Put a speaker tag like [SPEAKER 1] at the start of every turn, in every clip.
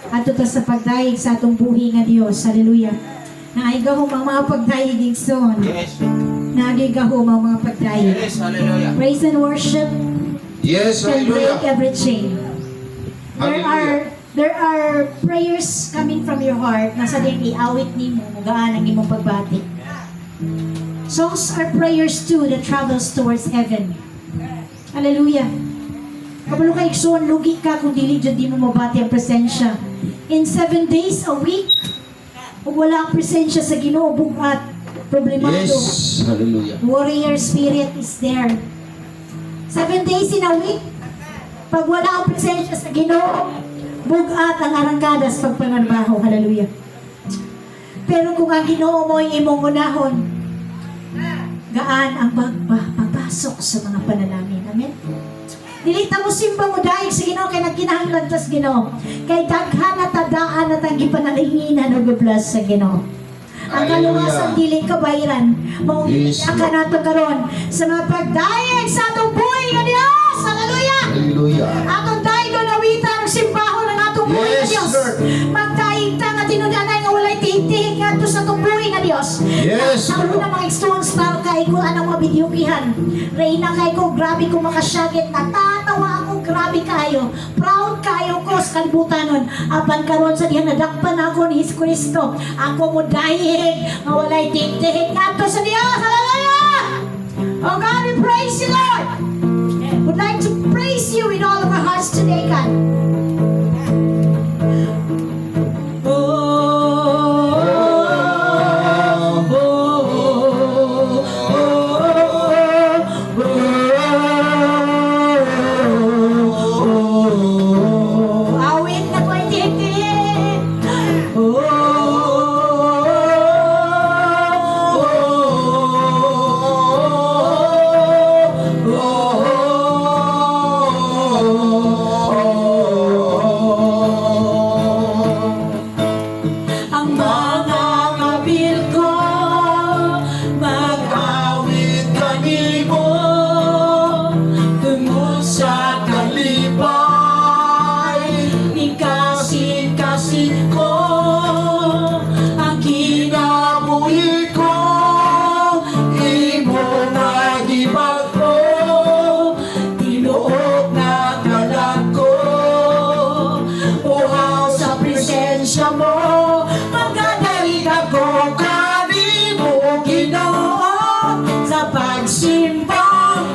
[SPEAKER 1] At ito sa pagdayeg sa atong buhi nga Dios. Hallelujah. Naigahom ang mga pagdayeg igsoon.
[SPEAKER 2] Yes.
[SPEAKER 1] Nagigahom ang mga pagdayeg.
[SPEAKER 2] Yes, hallelujah.
[SPEAKER 1] Praise and worship
[SPEAKER 3] Yes,
[SPEAKER 1] can break
[SPEAKER 3] hallelujah.
[SPEAKER 1] every chain. There are prayers coming from your heart na sa din iawit nimo mugaan ang imong pagbati. Songs are prayers too that travels towards heaven. Hallelujah. Kabalo ka igsoon, lugi ka kung dili jud di mo mabati ang presensya. In 7 days a week, kung wala ang presensya sa Ginoo bugat, problemado.
[SPEAKER 3] Yes, hallelujah.
[SPEAKER 1] Warrior spirit is there. 7 days in a week, pag wala ang presensya sa Ginoo, bugat ang arangkada sa pagpangarbaho. Hallelujah. Pero kung ang Ginoo mo ay imong unahon, gaan ang pagpapasok sa mga panalangin. Amen? Dilita mo simba mo dahil sa Ginoo kay nagkinahanglan tas Ginoo. Kay daghan at tadaan at ang gipanalinginan o gublas sa Ginoo. Ang kaluwasan dili kabayran.
[SPEAKER 3] Yes,
[SPEAKER 1] Maunita ka nato karon sa mga pagdayeg sa atong buhay nga Dios. Hallelujah!
[SPEAKER 3] Hallelujah.
[SPEAKER 1] Atong daygon awitan ang simbahon ng atong buhay nga
[SPEAKER 3] Yes,
[SPEAKER 1] Dios.
[SPEAKER 3] Lord.
[SPEAKER 1] Magdayeg ta nga tinudanay nga walay tingting ngadto sa atong buhay nga Dios.
[SPEAKER 3] Yes,
[SPEAKER 1] Ang
[SPEAKER 3] Lord.
[SPEAKER 1] una mga extone star kay ko anang mga bidyukihan. Reyna kay ko grabe ko makasyagit. Natatawa ako grabe kayo. Proud kayo ko sa kalibutanon. Apan karon sa diyan nadakpan ako ni Hesus Kristo. Ako mo dayeg nga walay tingting ngadto sa Dios. Hallelujah! Oh God, we praise you, Lord. Would like to praise you in all of our hearts today, God. Awit na ko'y titig. Ang mga kabil ko
[SPEAKER 3] Awit kanimo
[SPEAKER 1] tungo sa
[SPEAKER 3] kalipay.
[SPEAKER 1] Ikasin-kasin ko ang
[SPEAKER 3] Kinabuhi ko, imo nagibag ko.
[SPEAKER 1] tinuok na
[SPEAKER 3] Kalag ko, uhaw sa presensya mo. Magdadayeg ako kanimo, Ginoo.
[SPEAKER 1] sa pagsimba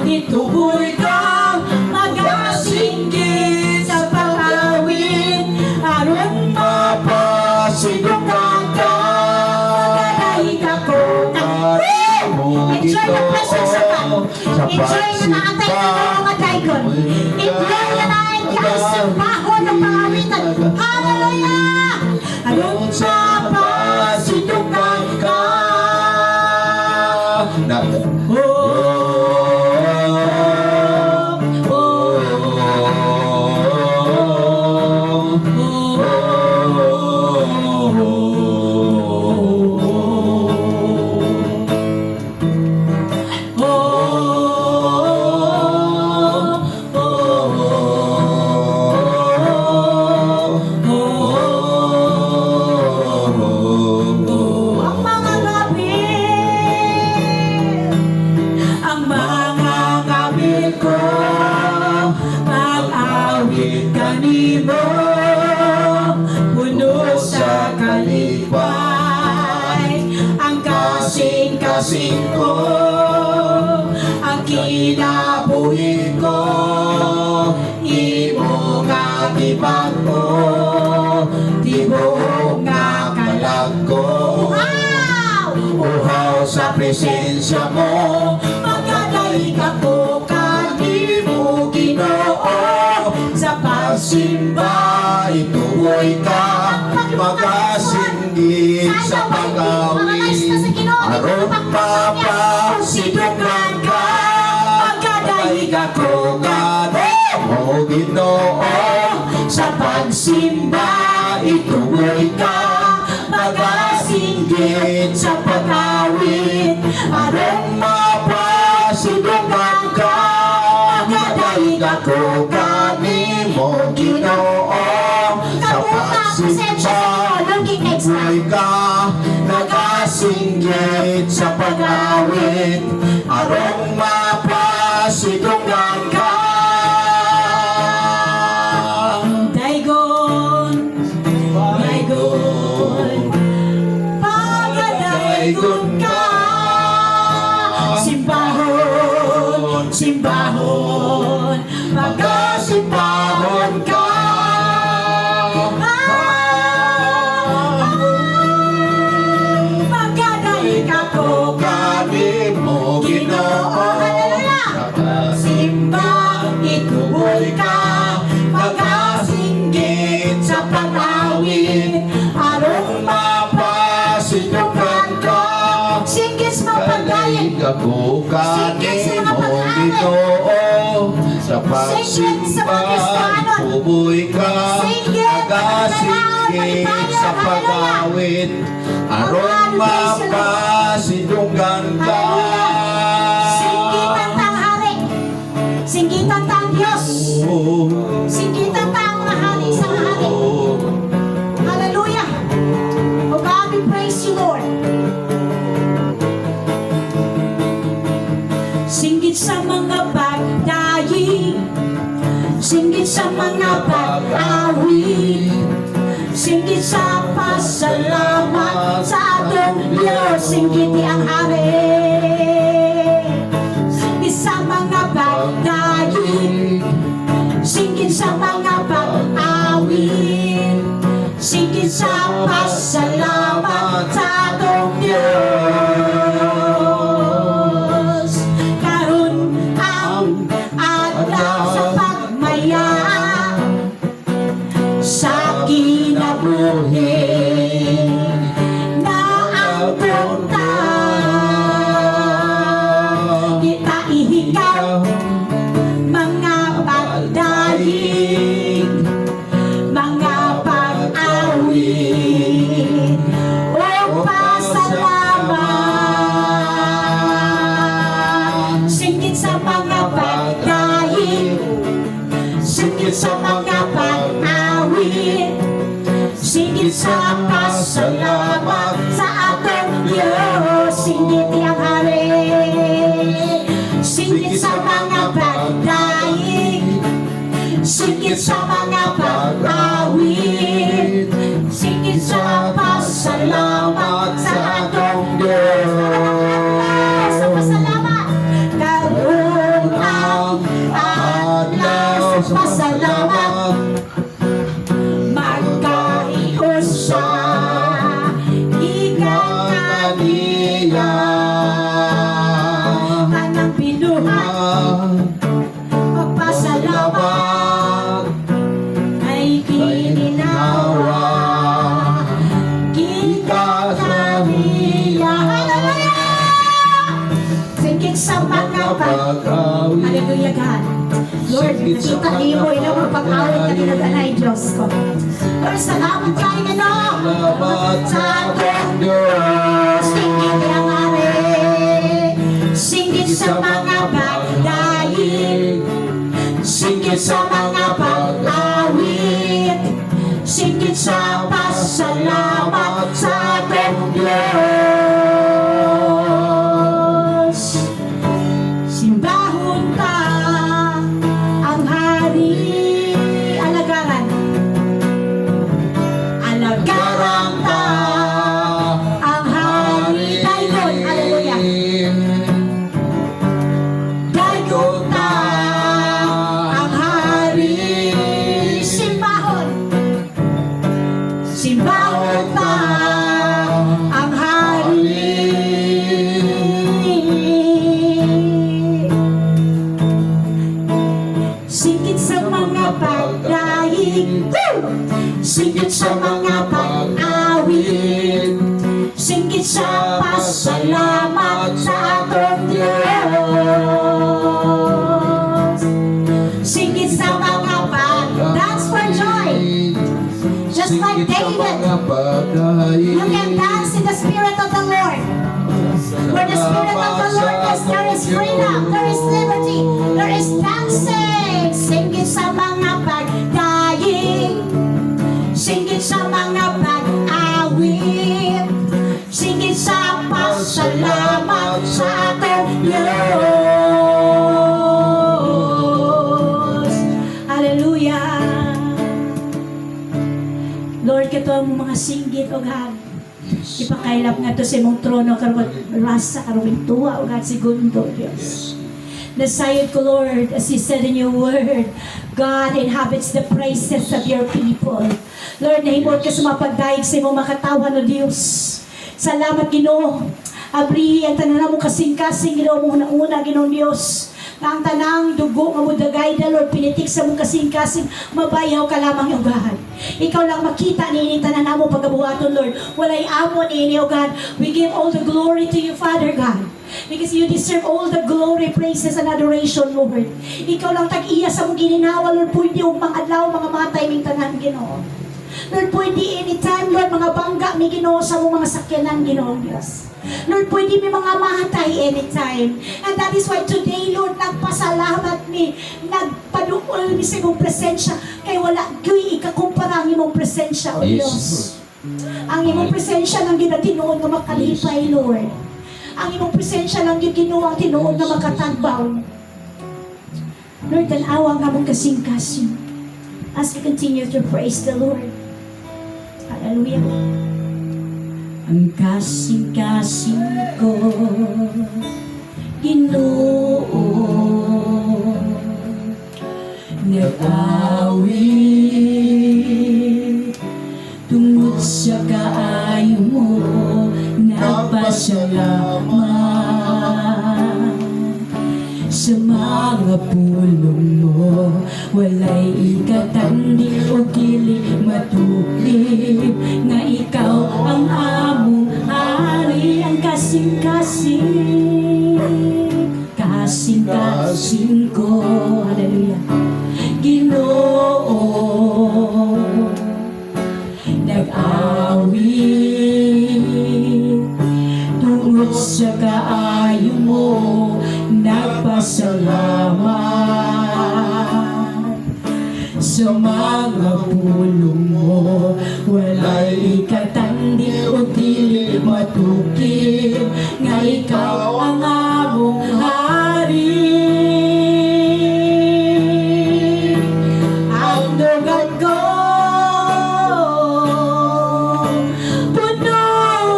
[SPEAKER 1] nituboy ka magasinggit sa pag-awit aron
[SPEAKER 3] Mapasigungan ka,
[SPEAKER 1] magdadayeg ako
[SPEAKER 3] kanimo,
[SPEAKER 1] enjoy the presence of God.
[SPEAKER 3] Sa
[SPEAKER 1] Enjoy na naantay ka ng mga daikon. Enjoy na naay kasimahon ng pangawitan. Hallelujah! Aron sa
[SPEAKER 3] Mapasigungan ka.
[SPEAKER 1] ang mga gabi, ang mga gabi ko, mag-awit kanimo, puno sa kalipay, ang kasing-kasing ko, ang kinabuhi ko, imo nga gibag ko, tibuok nga kalag ko.
[SPEAKER 3] Uhaw sa presensya mo,
[SPEAKER 1] Magdadayeg ako kanimo,
[SPEAKER 3] Ginoo.
[SPEAKER 1] sa
[SPEAKER 3] Pasimba, ituloy ka, magasinggit sa pag-awit. Aron mapasigungan ka, magdadayeg ako kanimo, Ginoo. Sa pagsimba, ituloy ka, magasinggit sa pag-awit. Aron mapasigungan ka, magdadayeg ako kanimo, Ginoo. Sa
[SPEAKER 1] Nangunguna ang presensya sa Ginoo. Looking next
[SPEAKER 3] Buhay
[SPEAKER 1] time.
[SPEAKER 3] ka, nakasinggit sa pag-awit, arong mapasidungan ka.
[SPEAKER 1] Daigon, Daigon, pagadaigon ka. Simbahon, simbahon, pagkasimbahon ka. Pagkadali ka ko,
[SPEAKER 3] Kani mo Ginoo,
[SPEAKER 1] simba, ituloy ka, pagkasinggit sa pag-awit, arong
[SPEAKER 3] mapasidungan ka.
[SPEAKER 1] singgit sa pagdayin.
[SPEAKER 3] Ako
[SPEAKER 1] Singgit sa
[SPEAKER 3] kani
[SPEAKER 1] mga
[SPEAKER 3] mo
[SPEAKER 1] pag-awit.
[SPEAKER 3] Ginoo, sa
[SPEAKER 1] Singgit sa mga Kristiyano.
[SPEAKER 3] pagsimba, tuboy ka,
[SPEAKER 1] Singgit sa mga
[SPEAKER 3] nagasinggit
[SPEAKER 1] pagbabayan.
[SPEAKER 3] sa pag-awit, arong mapasidungan ka.
[SPEAKER 1] Singgitan tang hari, singgitan tang Diyos, singgitan tang mahali sa hari. Hallelujah! Oh God, we praise you, Lord. Singgit sa mga pagdayi, singgit sa mga pag-awit, singgit sa pasalamat sa atong Diyos, singgiti ang hari. Singgit sa mga pagdayi, singgit sa mga pag-awit, singgit sa pasalamat sa atong Diyos. Karon ang adlaw sa pagmaya sa kinabuhi na ang punta. Kita ihigaw mga pagdaig, mga pag-awit o pasalamat. Singgit sa mga pagdaig, singgit sa mga pag-awit, singgit sa pasalamat sa atong Diyos, singgiti ang hari. Singgit sa mga pagdaig, singgit sa mga pag-awit, singgit sa pasalamat sa atong Diyos. Sa pasalamat, karoon ang adlaw sa pasalamat, magkaiusa, ikang kaniya, tanang pinuhan, magpasalamat, ay kininawa, kita kaniya. Hallelujah! Singgit sa mga
[SPEAKER 3] Pag-awit,
[SPEAKER 1] Hallelujah, God. Lord, nakikita niyo mo ilang mga pag-awit na dinadanay, Diyos ko. Lord, salamat kayo na no.
[SPEAKER 3] salamat
[SPEAKER 1] Sa atong Diyos, singgit ang hari. Singgit sa mga pagdaig, singgit sa mga pag-awit, singgit sa pasalamat sa atong Diyos. Simbahon ka ang hari, alagaran. Alagaran ka ang hari. Daigon, hallelujah. Daigon ka ang hari. Simbahon. Simbahon ka ang hari. Singgit sa mga pagdaig, singgit sa mga pag-awit, singgit sa pasalamat sa atong Diyos. Singgit sa mga dance for joy. Just like David, you can dance in the Spirit of the Lord. Where the Spirit of the Lord is, there is freedom, there is liberty, there is dancing. Singgit sa mga pagdaig, mga pag-awit. Sige sa pasalamat sa ating Diyos. Hallelujah. Lord, kato ang mga singgit, O God. Ipakailap nga to sa imong trono, karon rasa, karon tuwa, O God, segundo, Diyos. Nasayod ko, Lord, as you said in your word, God inhabits the praises of your people. Lord, nahimod ka sa mga pagdaig sa imong makatawan, O Diyos. Salamat, Ginoo. Abrihi ang tanan mo kasing-kasing, Ginoo mo una-una, Ginoo Diyos. Na ang tanang dugo nga mo dagay na, Lord, pinitik sa mong kasing-kasing, mabayaw ka lamang, O God. Ikaw lang makita ni tanan mo pagkabuhaton, Lord. Walay amon ini, O God. We give all the glory to you, Father God. Because you deserve all the glory, praises, and adoration, Lord. Ikaw lang tag-iya sa mong gininawa, Lord. Pwede yung mga adlaw, mga matay, ming tanan, Ginoo. Lord, pwede anytime, Lord, mga bangga, may Ginoo sa mong mga sakyanan, Ginoo, Diyos. Lord, pwede may mga mahatay anytime. And that is why today, Lord, nagpasalamat mi, nagpaduol mi sa imong presensya, kay wala gyoy ikakumpara ang imong presensya, O Diyos. Ang imong presensya lang ginatinuod nga makalipay, Lord. Ang imong presensya lang yung Ginoo ang tinuod na makatagbaw. Lord, tanawa nga mong kasing-kasing as we continue to praise the Lord. Hallelujah. Ang kasing-kasing ko, Ginoo, nag-awit tungod sa kaayo mo, nagpasalamat sa mga pulong mo. Walay ikatandi o kili matuklip nga ikaw ang among hari. Ang kasing-kasing, kasing-kasing ko, hallelujah, Ginoo, nag-awit tungod sa kaayo mo, nagpasalamat sa mga pulong mo. Walay ikatandi o dili matukib nga ikaw ang among hari. Ang dugan ko puno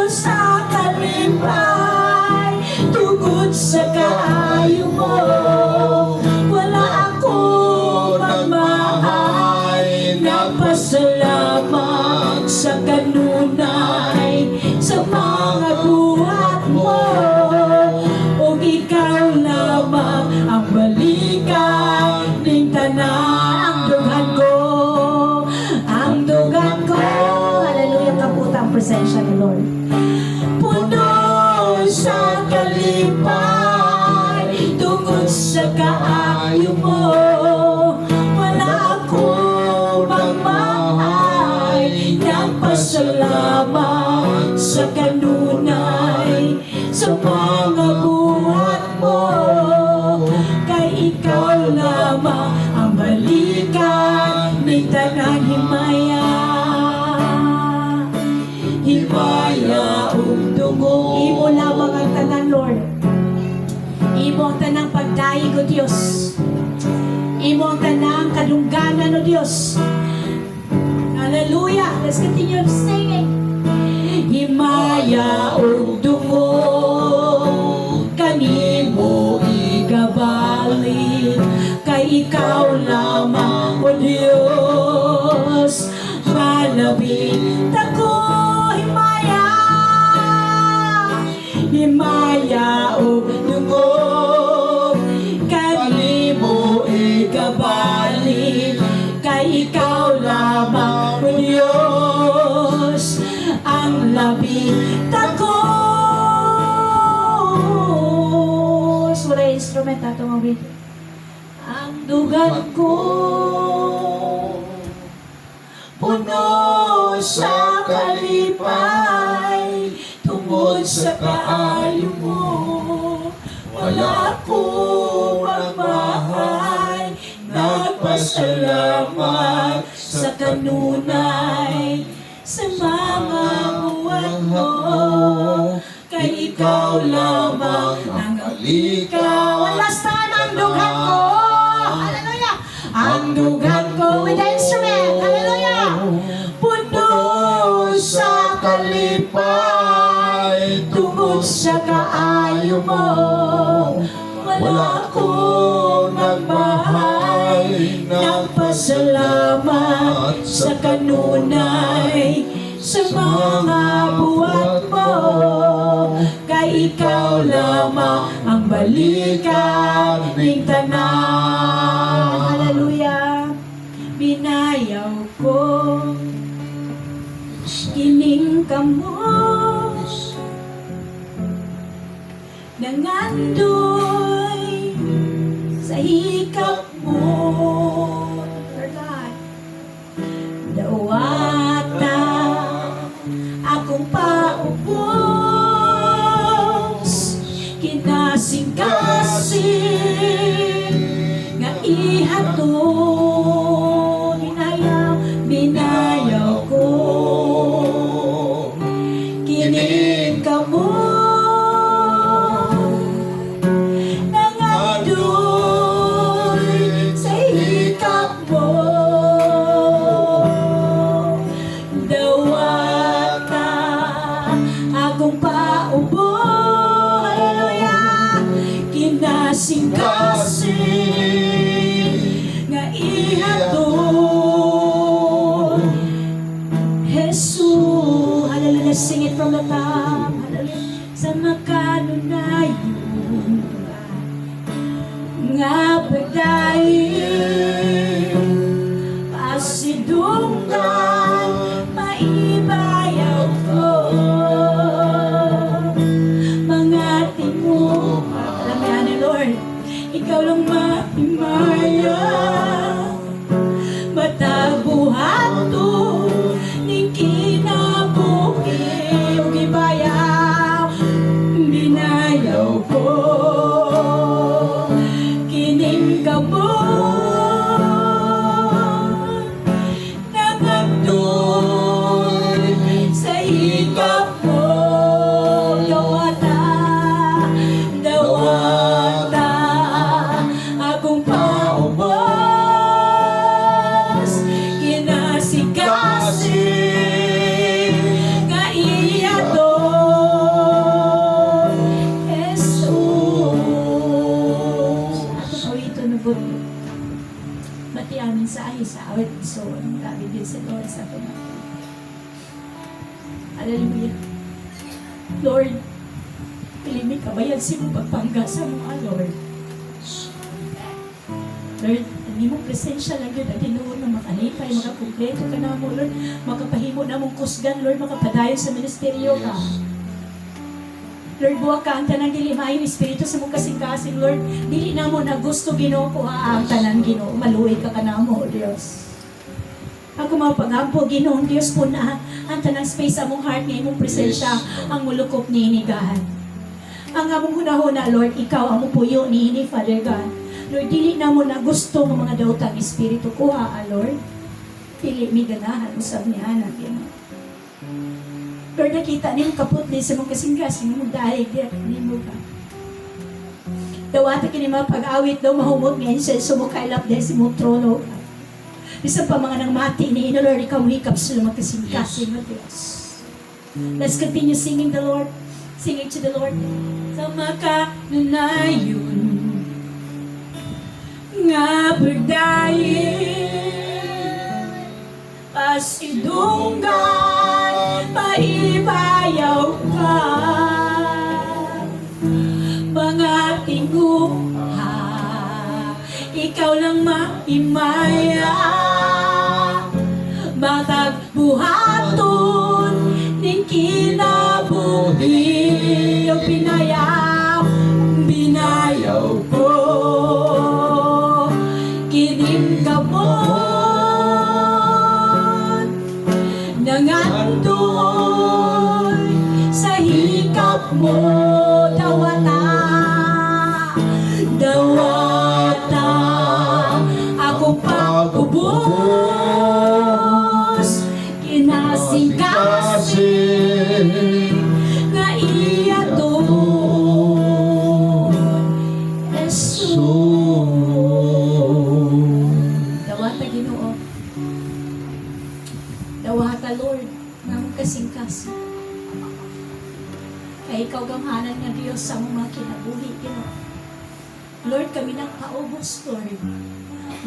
[SPEAKER 1] sa kalipay tungod sa kaayo mo. Wala ako magmahal, nagpasalamat sa kanunay sa mga buhat mo. O ikaw lamang ang balikan ng tanang dugan ko. Ang dugan ko, hallelujah, kaputa ang presensya ni Lord. Puno sa kalipay tungod sa kaayo mo. Wala akong magmahal, nagpasalamat sa kanunay sa mga buhat mo. Kay ikaw lamang ang balikan ng tanang himaya. Himaya ug dugo. Imo lamang ang tanan, Lord. Imo ang tanang pagdaig, O Diyos. Imo ang tanang kadungganan, O Diyos. Hallelujah. Let's continue singing. Himaya ug dugo, kanimo igabalik. Kay ikaw lamang, O Diyos. Malabit ako, himaya. Himaya o dugo, kanimo ikabalik. Kay ikaw lamang, O Diyos, ang labit ako. Wala instrument na tumawid. Ang dugan ko puno sa kalipay tungod sa kaayo mo. Wala akong magmahal, nagpasalamat sa kanunay sa mga buwan mo. Kay ikaw lamang ang alikaw. One last time, ang dugan ko. Hallelujah. Ang dugan ko with the instrument. Hallelujah. Puno sa kalipay, tungod sa kaayo mo. Wala akong nagbahay ng pasalamat sa kanunay sa mga buwan mo. Kay ikaw lamang ang balikan ng tanan. Hallelujah. Binayaw ko kining kamos nangandoy sa hikap mo. Dawata akong paubos, kinasing-kasing nga ihatod. Binayaw ko kining kamo nangandoy sa hikap mo. Dawata akong paubos, hallelujah, kinasing-kasing nga ihatod. Jesus, hallelujah, sing it from the top, hallelujah, sa makanunayon nga pagdayon pasidunggan maibayaw ko mga tingo. Alam niya ni Lord, ikaw lang maimaya matabuhato ning kinabuhi ug ibayaw. Binayaw ko kining kabon nangandoy sa hikap mo. Dawata, dawata akong paubos, kinasing-kasing nga ihatod. Jesus, atong awito nubot bati amin sa ahi sa awit so grabe din sa Lord sa atin. Hallelujah. Lord, pilimi ka bayag si mong pagpangga sa mga Lord. Lord, hindi mong presensya lang yun at tinuod na makalipay, makakumpleto ka na mo, Lord, makapahimo na mong kusgan, Lord, makapadayon sa ministeryo ka. Lord, buwag ka ang tanang dili maayong espiritu sa mong kasing-kasing, Lord, dili na mo na gusto Ginoo ko ang tanang Ginoo, maluwi ka na mo, Diyos. Ako mapagampo, Ginoong Diyos po na ang tanang space sa mong heart niya, imong presensya, ang mulukop ni inigahan. Ang among hunahuna, Lord, ikaw ang puyo ni ini, Father God. Lord, dili na mo na gusto ng mga dautang espiritu ko, Lord. Dili mi ganahan, usab ni anak yun. Lord, nakita niyo kaput din sa mong kasing-kasing, mong dahil, di mo ka. Dawata kini mga pag-awit daw, mahumot ngayon siya, sumukailap din si mong trono. Isa pa mga nang mati ni Ino, Lord, ikaw hikap sila magkasing-kasing na Diyos. Let's continue singing the Lord, singing to the Lord. Sa makanunayon nga pagdayin pasidunggan paibayaw ka mga tinguha ikaw lang maimaya matagbuhaton ning kinabuhi o binayaw ko kining kabon nangandoy sa hikap mo. Dawata, dawata akong pagubos kinasingka Lord, ng kasing-kasing. Kaya ikaw gamhanan nga Diyos sa mga kinabuhi, Ginoo. Lord, kami nang paubos, Lord.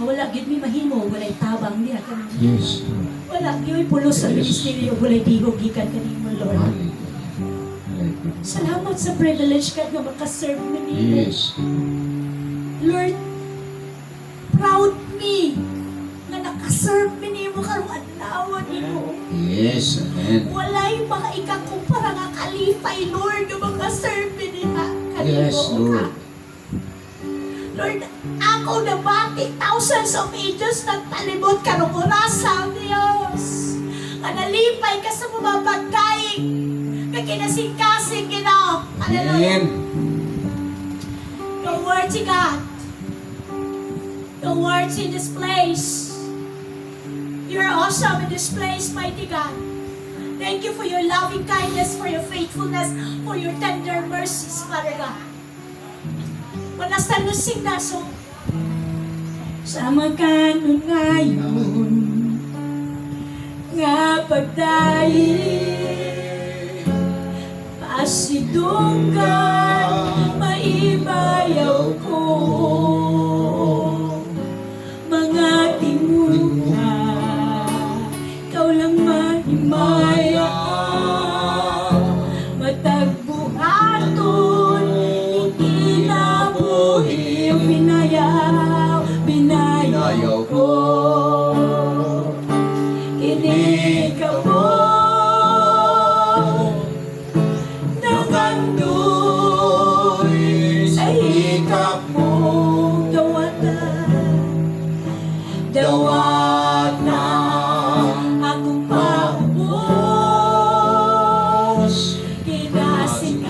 [SPEAKER 1] Wala gid mi mahimo, walay tabang niya kami.
[SPEAKER 3] Yes.
[SPEAKER 1] Wala gyud pulos sa ministeryo, walay dihog gikan kanimo, Lord.
[SPEAKER 3] Hallelujah.
[SPEAKER 1] Salamat sa privilege ka nga makaserve mo nimo.
[SPEAKER 3] Yes.
[SPEAKER 1] Lord, proud me na nakaserve mo nimo karong adlaw nimo.
[SPEAKER 3] Yes. Amen.
[SPEAKER 1] Walay mga ikakumpara nga kalipay, Lord, nga makaserve mo niya.
[SPEAKER 3] Yes, Lord.
[SPEAKER 1] Lord, ako nabati thousands of angels nagtalibot karong orasan, Diyos. Nga nalipay ka sa mga pagkain nga kinasing-kasing, Ginoo. Hallelujah.
[SPEAKER 3] Amen.
[SPEAKER 1] Your words, God. Your words in this place. You're awesome in this place, mighty God. Thank you for your loving kindness, for your faithfulness, for your tender mercies, Father God. Manastan mo sing naso. Sama ka nun ngayon nga pagdaig pasidunggan maibayaw ko mga timunga ikaw lang mahimaya matagbuhaton ikinabuhi binayaw ko kinig ka mo nagandoy sa hikap mo dawatan akong paubos kinasing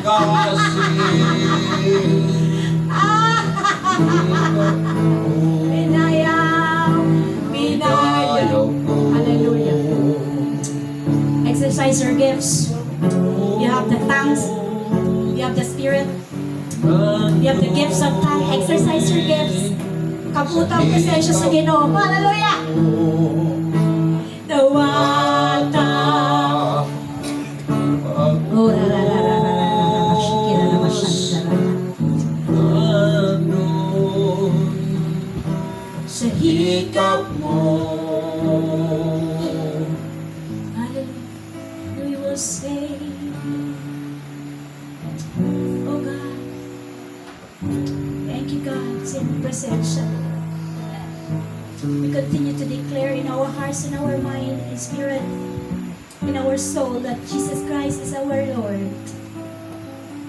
[SPEAKER 1] Binayaw. Hallelujah. Exercise your gifts. You have the tongues. You have the spirit. You have the gifts of tongue. Exercise your gifts. Kabutang presensya sa Ginoo. Hallelujah. Dawata. Oh, la la la la la la la. Shikira na masyadala. Sa hikap mo. Hallelujah. We will say, oh God, thank you God, sa iyong presensya. We continue to declare in our hearts, in our mind, in spirit, in our soul that Jesus Christ is our Lord.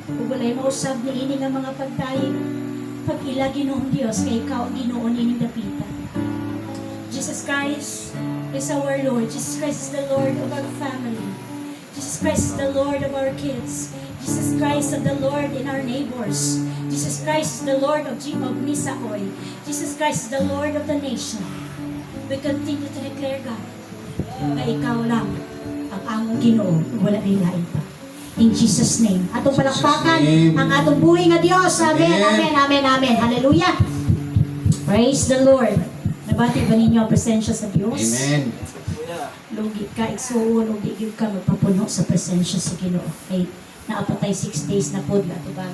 [SPEAKER 1] Kung wala'y mausab ni ini nga mga pagtayin, pag-ila Ginoong Diyos, kay ikaw ang Ginoo nining dapita. Jesus Christ is our Lord. Jesus Christ is the Lord of our family. Jesus Christ is the Lord of our kids. Jesus Christ is the Lord in our neighbors. Jesus Christ is the Lord of Misaoy. Jesus Christ is the Lord of the nation. We continue to declare, God, na ikaw lang ang among Ginoo, wala rin lain pa. In Jesus' name. Atong palakpakan ang atong buhay nga Diyos. Amen, amen, amen, amen. Hallelujah. Praise the Lord. Nabati ba ninyo ang presensya sa Diyos?
[SPEAKER 3] Amen.
[SPEAKER 1] Lugit ka, igsuon, o digib ka, magpapuno sa presensya sa Ginoo. Ay, naapatay 6 days na po, diba?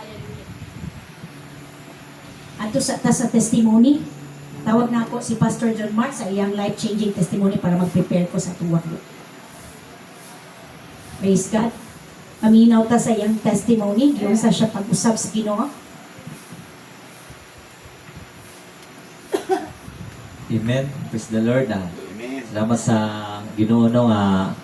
[SPEAKER 1] Hallelujah. Ato sa testimony, tawag na ako si Pastor John Mark sa iyang life-changing testimony para mag-prepare ko sa tuwag. Praise God. Paminaw ta sa iyang testimony, yung sa siya pag-usap sa Ginoo.
[SPEAKER 2] Amen. Praise the Lord. Salamat sa Ginoo no nga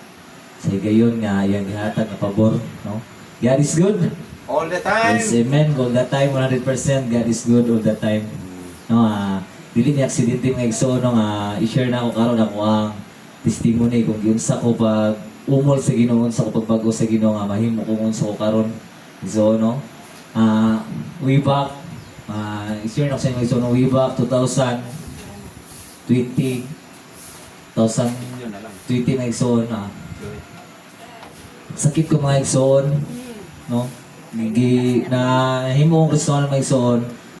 [SPEAKER 2] sa gayon nga iyang gihatag nga pabor, no? God is good.
[SPEAKER 3] All the time.
[SPEAKER 2] Yes, amen. All the time, 100%. God is good all the time. No, dili ni aksidente nga igsoon no nga i-share na ako karon ako ang testimony kung giunsa ko pag umol sa Ginoo, unsa ko pagbago sa Ginoo nga mahimo kung unsa ko karon. So no. Way back i-share na ko sa inyo igsoon way back 2020 na igsoon sakit ko mga igsoon no na himo ang Kristo na mga igsoon